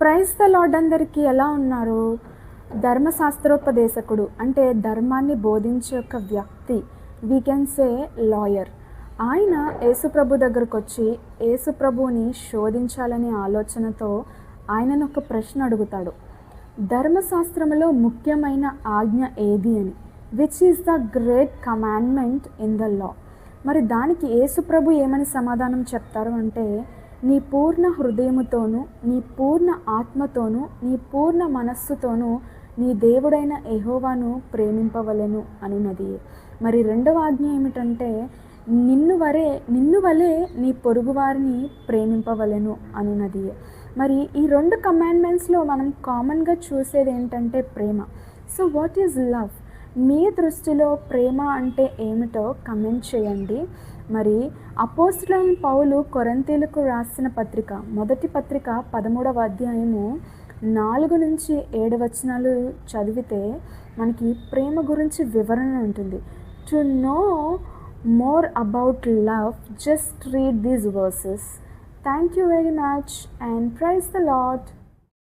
Praise the lord అందరికీ ఎలా ఉన్నారు? ధర్మశాస్త్రోపదేశకుడు అంటే ధర్మాన్ని బోధించే ఒక వ్యక్తి, వీ కెన్ సే లాయర్. ఆయన యేసుప్రభు దగ్గరకు వచ్చి యేసుప్రభుని శోధించాలనే ఆలోచనతో ఆయనను ఒక ప్రశ్న అడుగుతాడు. ధర్మశాస్త్రంలో ముఖ్యమైన ఆజ్ఞ ఏది అని, which is the great commandment in the law. మరి దానికి యేసుప్రభు ఏమని సమాధానం చెప్తారు అంటే, నీ పూర్ణ హృదయముతోనూ, నీ పూర్ణ ఆత్మతోనూ, నీ పూర్ణ మనస్సుతోనూ నీ దేవుడైన యెహోవాను ప్రేమింపవలెను అనున్నది. మరి రెండవ ఆజ్ఞ ఏమిటంటే, నిన్ను వలె నీ పొరుగువారిని ప్రేమింపవలెను అనున్నది. మరి ఈ రెండు కమాండ్మెంట్స్లో మనం కామన్గా చూసేది ఏంటంటే ప్రేమ. So what is love? మీ దృష్టిలో ప్రేమ అంటే ఏమిటో కమెంట్ చేయండి. మరి అపోస్తలుడైన పౌలు కొరింథీయులకు రాసిన పత్రిక, మొదటి పత్రిక 13వ అధ్యాయము 4 నుంచి 7 వచనాలు చదివితే మనకి ప్రేమ గురించి వివరణ ఉంటుంది. To know more about love, just read these verses. Thank you very much and praise the Lord.